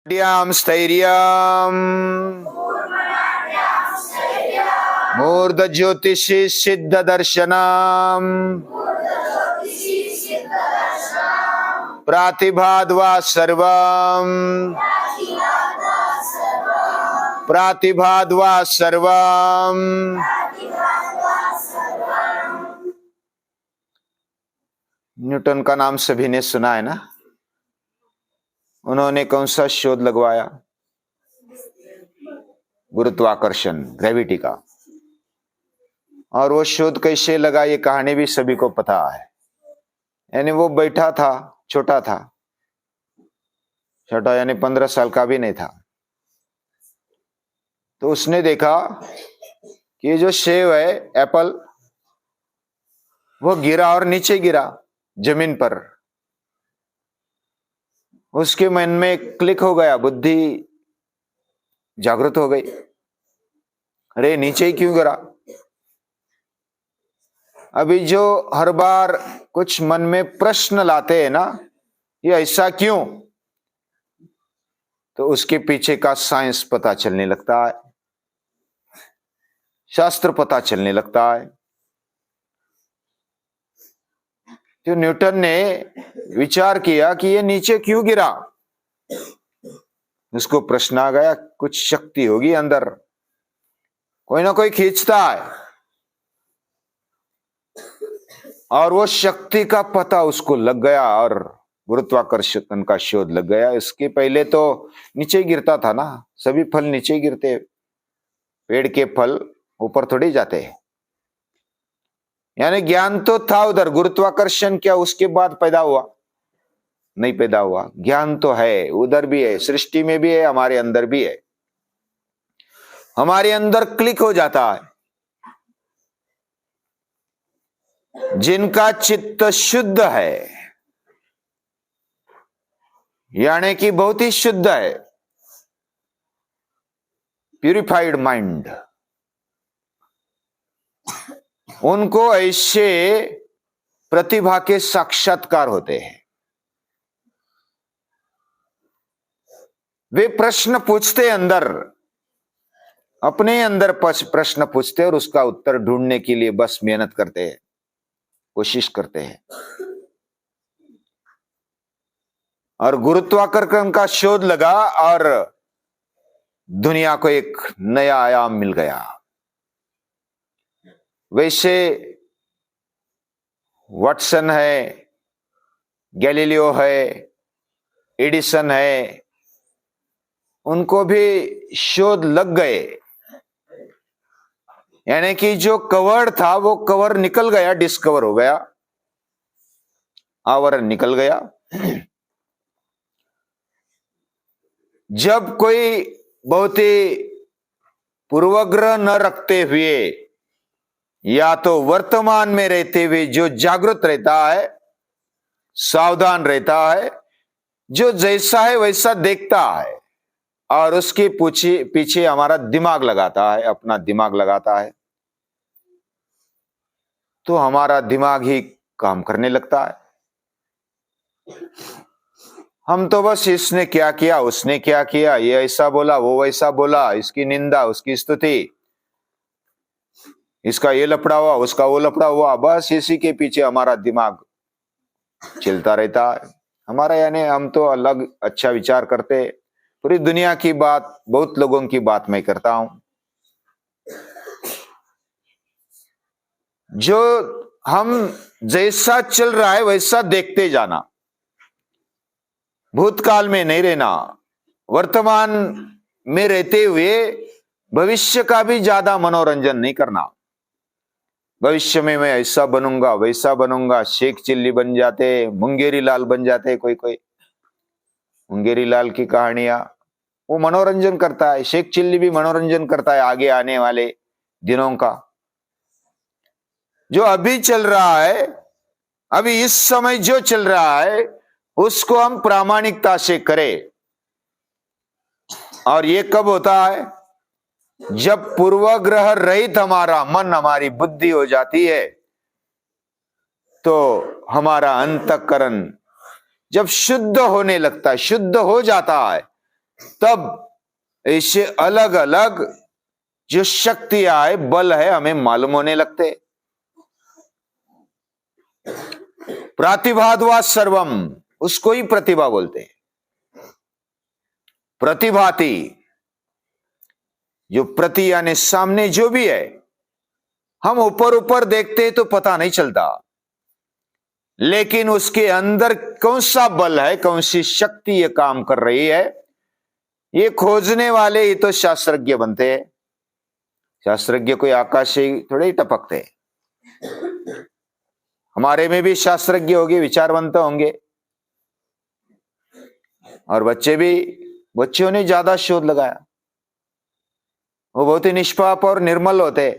स्थैर्यम् मूर्ध ज्योतिषी सिद्ध दर्शनम् प्रातिभाद्वा सर्वम् प्रातिभाद्वा सर्वम्। न्यूटन का नाम सभी ने सुना है ना। उन्होंने कौन सा शोध लगवाया? गुरुत्वाकर्षण, ग्रेविटी का। और वो शोध कैसे लगा ये कहानी भी सभी को पता है। यानी वो बैठा था, छोटा था, छोटा यानी 15 साल का भी नहीं था। तो उसने देखा कि ये जो सेब है, एप्पल, वो गिरा और नीचे गिरा जमीन पर। उसके मन में क्लिक हो गया, बुद्धि जागृत हो गई, अरे नीचे ही क्यों गिरा। अभी जो हर बार कुछ मन में प्रश्न लाते हैं ना, ये ऐसा क्यों, तो उसके पीछे का साइंस पता चलने लगता है, शास्त्र पता चलने लगता है। तो न्यूटन ने विचार किया कि ये नीचे क्यों गिरा। उसको प्रश्न आ गया, कुछ शक्ति होगी अंदर, कोई ना कोई खींचता है। और वो शक्ति का पता उसको लग गया और गुरुत्वाकर्षण का शोध लग गया। इसके पहले तो नीचे गिरता था ना, सभी फल नीचे गिरते, पेड़ के फल ऊपर थोड़ी जाते हैं। यानी ज्ञान तो था उधर, गुरुत्वाकर्षण क्या उसके बाद पैदा हुआ? नहीं पैदा हुआ। ज्ञान तो है, उधर भी है, सृष्टि में भी है, हमारे अंदर भी है। हमारे अंदर क्लिक हो जाता है। जिनका चित्त शुद्ध है, यानी कि बहुत ही शुद्ध है, प्यूरिफाइड माइंड, उनको ऐसे प्रतिभा के साक्षात्कार होते हैं। वे प्रश्न पूछते अंदर, अपने अंदर प्रश्न पूछते और उसका उत्तर ढूंढने के लिए बस मेहनत करते हैं, कोशिश करते हैं। और गुरुत्वाकर्षण का शोध लगा और दुनिया को एक नया आयाम मिल गया। वैसे वाटसन है, गैलीलियो है, एडिसन है, उनको भी शोध लग गए। यानी कि जो कवर था वो कवर निकल गया, डिस्कवर हो गया, आवरण निकल गया। जब कोई बहुत ही पूर्वग्रह न रखते हुए या तो वर्तमान में रहते हुए जो जागृत रहता है, सावधान रहता है, जो जैसा है वैसा देखता है और उसके पीछे हमारा दिमाग लगाता है, अपना दिमाग लगाता है, तो हमारा दिमाग ही काम करने लगता है। हम तो बस इसने क्या किया, उसने क्या किया, ये ऐसा बोला, वो वैसा बोला, इसकी निंदा, उसकी स्तुति, इसका ये लफड़ा हुआ, उसका वो लफड़ा हुआ, बस इसी के पीछे हमारा दिमाग चलता रहता है। हमारा यानी हम तो अलग अच्छा विचार करते, पूरी दुनिया की बात, बहुत लोगों की बात मैं करता हूं। जो हम जैसा चल रहा है वैसा देखते जाना, भूतकाल में नहीं रहना, वर्तमान में रहते हुए भविष्य का भी ज्यादा मनोरंजन नहीं करना। भविष्य में मैं ऐसा बनूंगा, वैसा बनूंगा, शेख चिल्ली बन जाते, मुंगेरी लाल बन जाते, कोई कोई मुंगेरी लाल की कहानियां, वो मनोरंजन करता है, शेख चिल्ली भी मनोरंजन करता है आगे आने वाले दिनों का। जो अभी चल रहा है, अभी इस समय जो चल रहा है, उसको हम प्रामाणिकता से करें। और ये कब होता है? जब पूर्वग्रह रहित हमारा मन, हमारी बुद्धि हो जाती है, तो हमारा अंतःकरण जब शुद्ध होने लगता है, शुद्ध हो जाता है, तब ऐसे अलग अलग जो शक्तियां है, बल है, हमें मालूम होने लगते। प्रतिभाद्वा सर्वम, उसको ही प्रतिभा बोलते हैं। प्रतिभाति, जो प्रति यानी सामने जो भी है, हम ऊपर ऊपर देखते हैं तो पता नहीं चलता, लेकिन उसके अंदर कौन सा बल है, कौन सी शक्ति ये काम कर रही है, ये खोजने वाले ही तो शास्त्रज्ञ बनते हैं। शास्त्रज्ञ कोई आकाश से थोड़े ही टपकते। हमारे में भी शास्त्रज्ञ होंगे, विचारवंत होंगे, और बच्चों ने ज्यादा शोध लगाया, वो बहुत ही निष्पाप और निर्मल होते।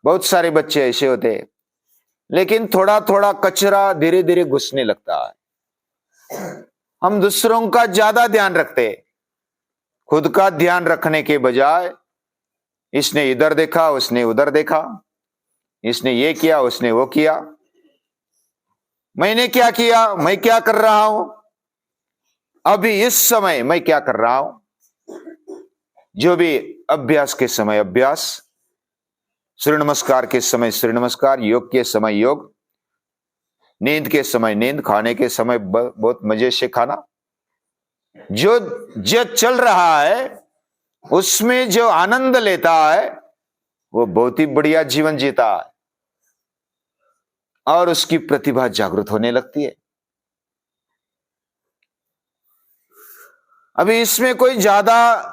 बहुत सारे बच्चे ऐसे होते, लेकिन थोड़ा थोड़ा कचरा धीरे धीरे घुसने लगता है। हम दूसरों का ज्यादा ध्यान रखते, खुद का ध्यान रखने के बजाय इसने इधर देखा, उसने उधर देखा, इसने ये किया, उसने वो किया, मैंने क्या किया, मैं क्या कर रहा हूं, अभी इस समय मैं क्या कर रहा हूं। जो भी अभ्यास के समय अभ्यास, सूर्य नमस्कार के समय सूर्य नमस्कार, योग के समय योग, नींद के समय नींद, खाने के समय बहुत मजे से खाना, जो जो चल रहा है उसमें जो आनंद लेता है वो बहुत ही बढ़िया जीवन जीता है, और उसकी प्रतिभा जागृत होने लगती है। अभी इसमें कोई ज्यादा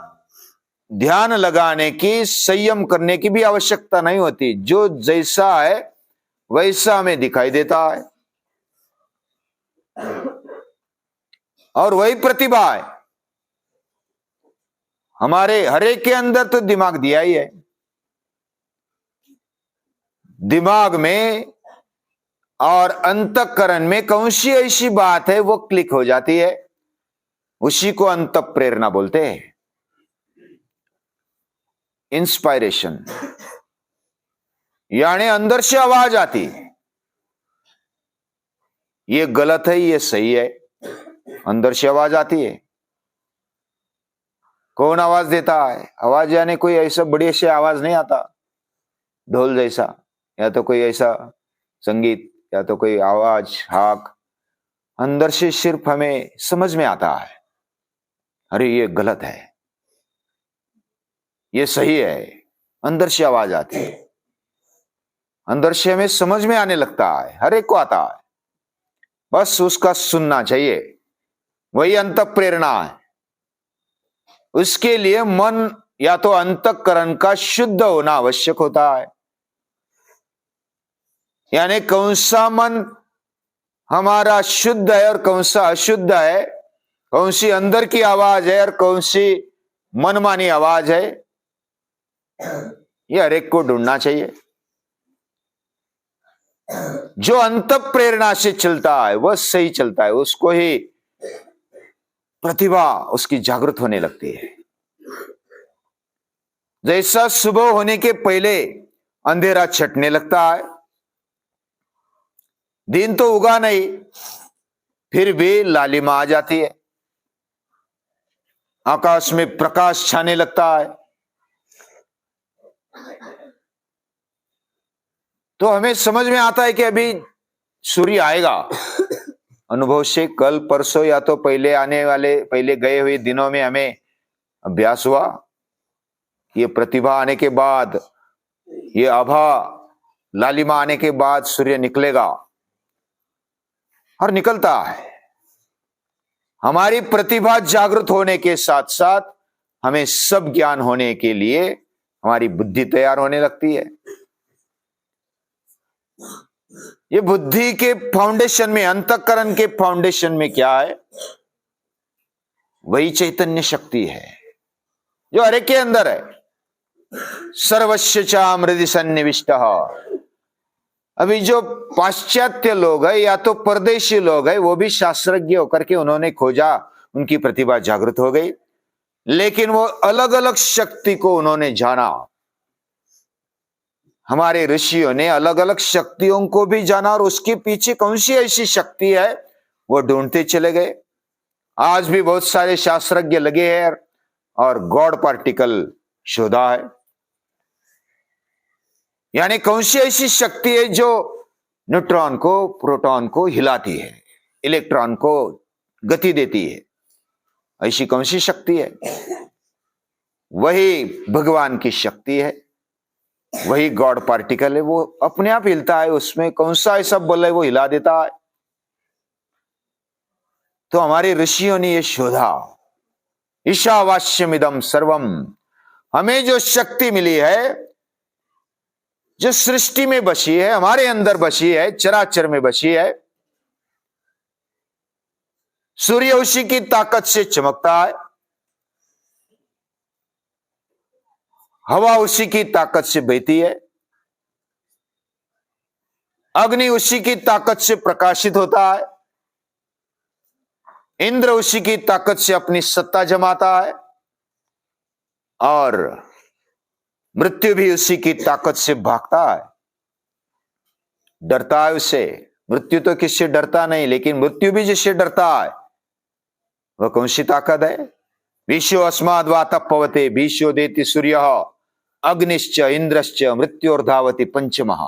ध्यान लगाने की, संयम करने की भी आवश्यकता नहीं होती। जो जैसा है वैसा हमें दिखाई देता है, और वही प्रतिभा है। हमारे हरेक के अंदर तो दिमाग दिया ही है, दिमाग में और अंतःकरण में कौन सी ऐसी बात है वो क्लिक हो जाती है, उसी को अंत प्रेरणा बोलते हैं, इंस्पायरेशन। यानी अंदर से आवाज आती, ये गलत है, ये सही है, अंदर से आवाज आती है। कौन आवाज देता है? आवाज यानी कोई ऐसा बढ़िया से आवाज नहीं आता, ढोल जैसा, या तो कोई ऐसा संगीत, या तो कोई आवाज, हाक। अंदर से सिर्फ हमें समझ में आता है, अरे ये गलत है, ये सही है। अंदर से आवाज आती है, अंदर से हमें समझ में आने लगता है, हर एक को आता है, बस उसका सुनना चाहिए। वही अंत प्रेरणा है। उसके लिए मन या तो अंतःकरण का शुद्ध होना आवश्यक होता है, यानी कौन सा मन हमारा शुद्ध है और कौन सा अशुद्ध है, कौन सी अंदर की आवाज है और कौन सी मनमानी आवाज है, ये हर एक को ढूंढना चाहिए। जो अंत प्रेरणा से चलता है वह सही चलता है, उसको ही प्रतिभा उसकी जागृत होने लगती है। जैसा सुबह होने के पहले अंधेरा छटने लगता है, दिन तो उगा नहीं, फिर भी लालिमा आ जाती है, आकाश में प्रकाश छाने लगता है, तो हमें समझ में आता है कि अभी सूर्य आएगा। अनुभव से कल परसों या तो पहले आने वाले, पहले गए हुए दिनों में हमें अभ्यास हुआ, ये प्रतिभा आने के बाद, ये आभा लालिमा आने के बाद सूर्य निकलेगा, और निकलता है। हमारी प्रतिभा जागृत होने के साथ साथ हमें सब ज्ञान होने के लिए हमारी बुद्धि तैयार होने लगती है। ये बुद्धि के फाउंडेशन में, अंतःकरण के फाउंडेशन में क्या है? वही चैतन्य शक्ति है जो हर एक के अंदर है। सर्वस्य चा मृदि सन्निविष्ट। अभी जो पाश्चात्य लोग है या तो परदेशी लोग है, वो भी शास्त्रज्ञ होकर के उन्होंने खोजा, उनकी प्रतिभा जागृत हो गई, लेकिन वो अलग अलग शक्ति को उन्होंने जाना। हमारे ऋषियों ने अलग अलग शक्तियों को भी जाना, और उसके पीछे कौन सी ऐसी शक्ति है वो ढूंढते चले गए। आज भी बहुत सारे शास्त्रज्ञ लगे हैं और गॉड पार्टिकल शोधा है। यानी कौन सी ऐसी शक्ति है जो न्यूट्रॉन को, प्रोटॉन को हिलाती है, इलेक्ट्रॉन को गति देती है? ऐसी कौन सी शक्ति है? वही भगवान की शक्ति है, वही गॉड पार्टिकल है। वो अपने आप हिलता है, उसमें कौन सा ऐसा बल है वो हिला देता है। तो हमारे ऋषियों ने ये शोधा, ईशावास्यमिदं सर्वम, हमें जो शक्ति मिली है, जो सृष्टि में बसी है, हमारे अंदर बसी है, चराचर में बसी है। सूर्य उसी की ताकत से चमकता है, हवा उसी की ताकत से बहती है, अग्नि उसी की ताकत से प्रकाशित होता है, इंद्र उसी की ताकत से अपनी सत्ता जमाता है, और मृत्यु भी उसी की ताकत से भागता है, डरता है उससे। मृत्यु तो किससे डरता नहीं, लेकिन मृत्यु भी जिससे डरता है वह कौन सी ताकत है? विश्व अस्माद् वा तपवते भीष्यो देति सूर्य अग्निश्च इंद्रश्च मृत्योर्धावति पंचमः।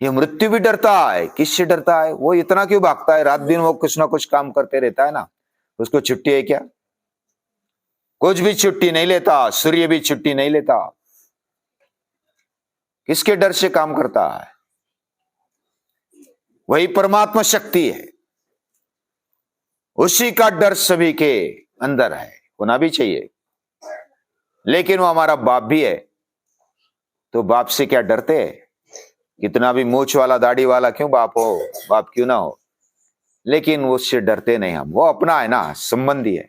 ये मृत्यु भी डरता है। किससे डरता है? वो इतना क्यों भागता है? रात दिन वो कुछ ना कुछ काम करते रहता है ना, उसको छुट्टी है क्या? कुछ भी छुट्टी नहीं लेता, सूर्य भी छुट्टी नहीं लेता। किसके डर से काम करता है? वही परमात्मा शक्ति है, उसी का डर सभी के अंदर है, होना भी चाहिए। लेकिन वो हमारा बाप भी है, तो बाप से क्या डरते? कितना भी मूछ वाला दाढ़ी वाला क्यों बाप हो, बाप क्यों ना हो, लेकिन उससे डरते नहीं हम। वो अपना है ना, संबंधी है।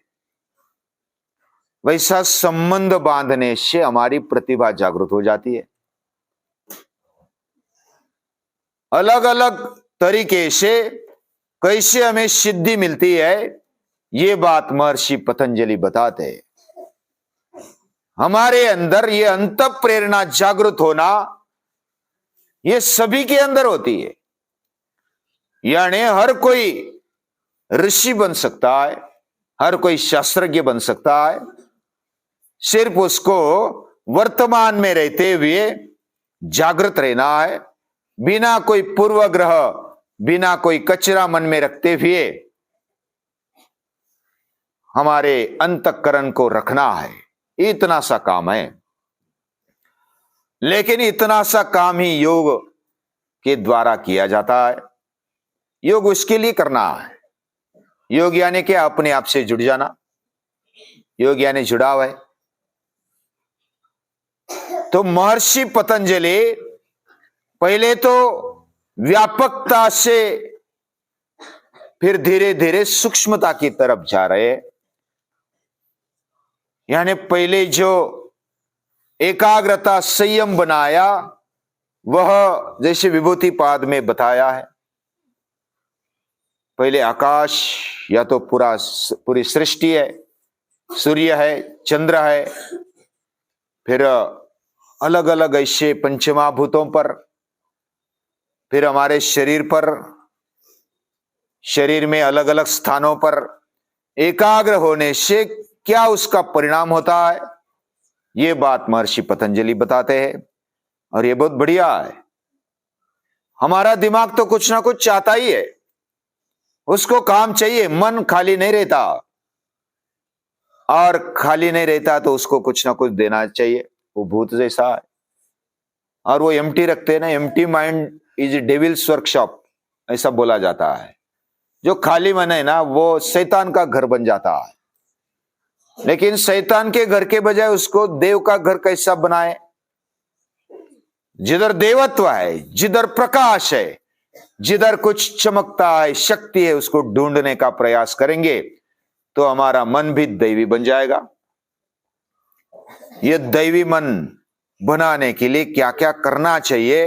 वैसा संबंध बांधने से हमारी प्रतिभा जागृत हो जाती है। अलग अलग तरीके से कैसे हमें सिद्धि मिलती है, ये बात महर्षि पतंजलि बताते हैं। हमारे अंदर ये अंत प्रेरणा जागृत होना, ये सभी के अंदर होती है। यानी हर कोई ऋषि बन सकता है, हर कोई शास्त्रज्ञ बन सकता है, सिर्फ उसको वर्तमान में रहते हुए जागृत रहना है, बिना कोई पूर्वग्रह, बिना कोई कचरा मन में रखते हुए हमारे अंतःकरण को रखना है। इतना सा काम है। लेकिन इतना सा काम ही योग के द्वारा किया जाता है। योग उसके लिए करना है। योग यानी क्या? अपने आप से जुड़ जाना। योग यानी जुड़ाव है। तो महर्षि पतंजलि पहले तो व्यापकता से फिर धीरे धीरे सूक्ष्मता की तरफ जा रहे। यानी पहले जो एकाग्रता संयम बनाया, वह जैसे विभूति पाद में बताया है, पहले आकाश या तो पूरी सृष्टि है, सूर्य है, चंद्र है, फिर अलग अलग ऐसे पंचमहाभूतों पर, फिर हमारे शरीर पर, शरीर में अलग अलग स्थानों पर एकाग्र होने से क्या उसका परिणाम होता है, ये बात महर्षि पतंजलि बताते हैं। और ये बहुत बढ़िया है। हमारा दिमाग तो कुछ ना कुछ चाहता ही है, उसको काम चाहिए। मन खाली नहीं रहता, और खाली नहीं रहता तो उसको कुछ ना कुछ देना चाहिए। वो भूत जैसा है, और वो एम्प्टी रखते हैं ना। Empty mind is devils workshop, ऐसा बोला जाता है। जो खाली मन है ना, वो शैतान का घर बन जाता है। लेकिन शैतान के घर के बजाय उसको देव का घर कैसा बनाए? जिधर देवत्व है, जिधर प्रकाश है, जिधर कुछ चमकता है, शक्ति है, उसको ढूंढने का प्रयास करेंगे तो हमारा मन भी दैवी बन जाएगा। ये दैवी मन बनाने के लिए क्या क्या करना चाहिए,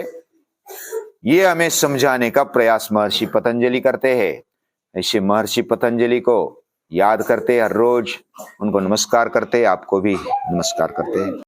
ये हमें समझाने का प्रयास महर्षि पतंजलि करते हैं। ऐसे महर्षि पतंजलि को याद करते हर रोज, उनको नमस्कार करते, आपको भी नमस्कार करते हैं।